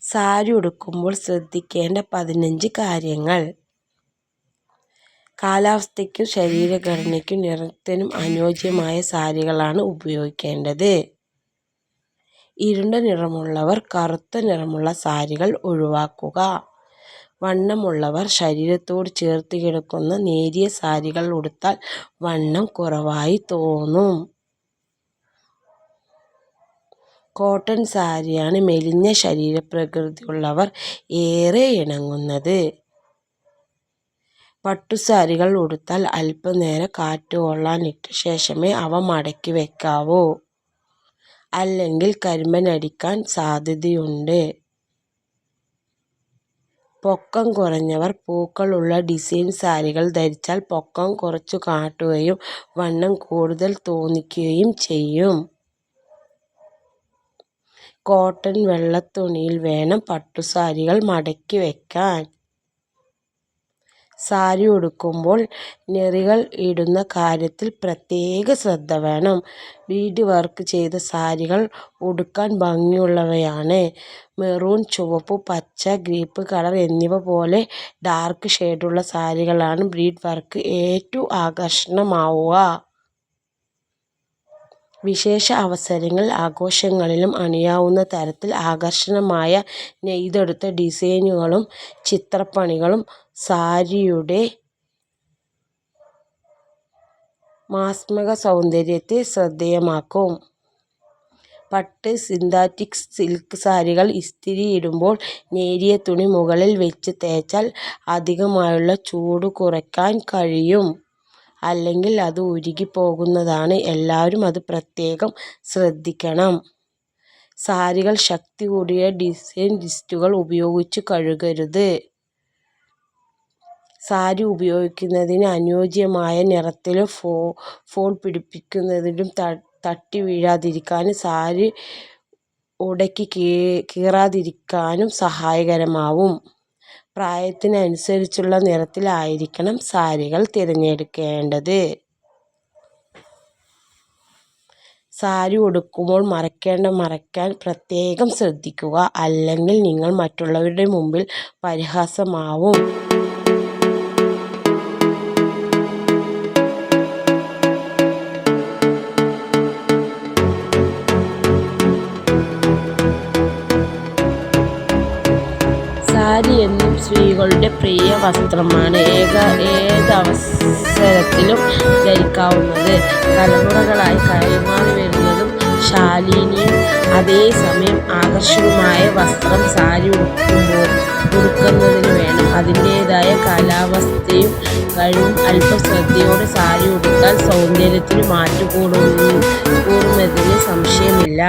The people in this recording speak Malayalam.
സാരി ഉടുക്കുമ്പോൾ ശ്രദ്ധിക്കേണ്ട 15 കാര്യങ്ങൾ. കാലാവസ്ഥയ്ക്കും ശരീരഘടനയ്ക്കും നിറത്തിനും അനുയോജ്യമായ സാരികളാണ് ഉപയോഗിക്കേണ്ടത്. ഇരുണ്ട നിറമുള്ളവർ കറുത്ത നിറമുള്ള സാരികൾ ഒഴിവാക്കുക. വണ്ണമുള്ളവർ ശരീരത്തോട് ചേർത്ത് കിടക്കുന്ന നേരിയ സാരികൾ ഉടുത്താൽ വണ്ണം കുറവായി തോന്നും. കോട്ടൺ സാരിയാണ് മെലിഞ്ഞ ശരീരപ്രകൃതിയുള്ളവർ ഏറെ ഇണങ്ങുന്നത്. പട്ടുസാരികൾ ഉടുത്താൽ അല്പനേരം കാറ്റ് കൊള്ളാൻ ഇട്ട ശേഷമേ അവ മടക്കി വെക്കാവൂ, അല്ലെങ്കിൽ കരിമ്പനടിക്കാൻ സാധ്യതയുണ്ട്. പൊക്കം കുറഞ്ഞവർ പൂക്കളുള്ള ഡിസൈൻ സാരികൾ ധരിച്ചാൽ പൊക്കം കുറച്ചു കാട്ടുകയും വണ്ണം കൂടുതൽ തോന്നിക്കുകയും ചെയ്യും. കോട്ടൺ വെള്ളത്തുണിയിൽ വേണം പട്ടുസാരികൾ മടക്കി വെക്കാൻ. സാരി ഉടുക്കുമ്പോൾ ഞെറികൾ ഇടുന്ന കാര്യത്തിൽ പ്രത്യേക ശ്രദ്ധ വേണം. ബീഡ് വർക്ക് ചെയ്ത സാരികൾ ഉടുക്കാൻ ഭംഗിയുള്ളവയാണ്. മെറൂൺ, ചുവപ്പ്, പച്ച, ഗ്രേപ്പ് കളർ എന്നിവ പോലെ ഡാർക്ക് ഷെയ്ഡുള്ള സാരികളാണ് ബീഡ് വർക്ക് ഏറ്റവും ആകർഷണമാവുക. വിശേഷ അവസരങ്ങളിൽ ആഘോഷങ്ങളിലും അണിയാവുന്ന തരത്തിൽ ആകർഷകമായ നെയ്തെടുത്ത ഡിസൈനുകളും ചിത്രപ്പണികളും സാരിയുടെ മാസ്മക സൗന്ദര്യത്തെ ശ്രദ്ധേയമാക്കും. പട്ട്, സിന്തറ്റിക്, സിൽക്ക് സാരികൾ ഇസ്തിരിയിടുമ്പോൾ നേരിയ തുണി മുകളിൽ വെച്ച് തേച്ചാൽ അധികമായുള്ള ചൂട് കുറയ്ക്കാൻ കഴിയും. അല്ലെങ്കിൽ അത് ഉരുകിപ്പോകുന്നതാണ്. എല്ലാവരും അത് പ്രത്യേകം ശ്രദ്ധിക്കണം. സാരികൾ ശക്തി കൂടിയ ഡിസൈൻ ലിസ്റ്റുകൾ ഉപയോഗിച്ച് കഴുകരുത്. സാരി ഉപയോഗിക്കുന്നതിന് അനുയോജ്യമായ നിറത്തിലും ഫോൾ പിടിപ്പിക്കുന്നതിലും തട്ടി വീഴാതിരിക്കാനും സാരി ഉടക്കി കീറാതിരിക്കാനും സഹായകരമാവും. പ്രായത്തിനനുസരിച്ചുള്ള നിറത്തിലായിരിക്കണം സാരികൾ തിരഞ്ഞെടുക്കേണ്ടത്. സാരി ഉടുക്കുമ്പോൾ മറയ്ക്കാൻ പ്രത്യേകം ശ്രദ്ധിക്കുക, അല്ലെങ്കിൽ നിങ്ങൾ മറ്റുള്ളവരുടെ മുമ്പിൽ പരിഹാസമാവും. സാരി എന്നും സ്ത്രീകളുടെ പ്രിയ വസ്ത്രമാണ്. ഏതവസരത്തിലും ധരിക്കാവുന്നത്. തലമുറകളായി കൈമാറി വരുന്നതും ശാലീനയും അതേസമയം ആകർഷകവുമായ വസ്ത്രം സാരി ഉടുക്കുന്നതിന് വേണം. അതിൻ്റേതായ കാലാവസ്ഥയും കഴിവും അല്പം ശ്രദ്ധയോടെ സാരി ഉടുത്താൽ സൗന്ദര്യത്തിന് മാറ്റു കൂടുമെന്നതിന് സംശയമില്ല.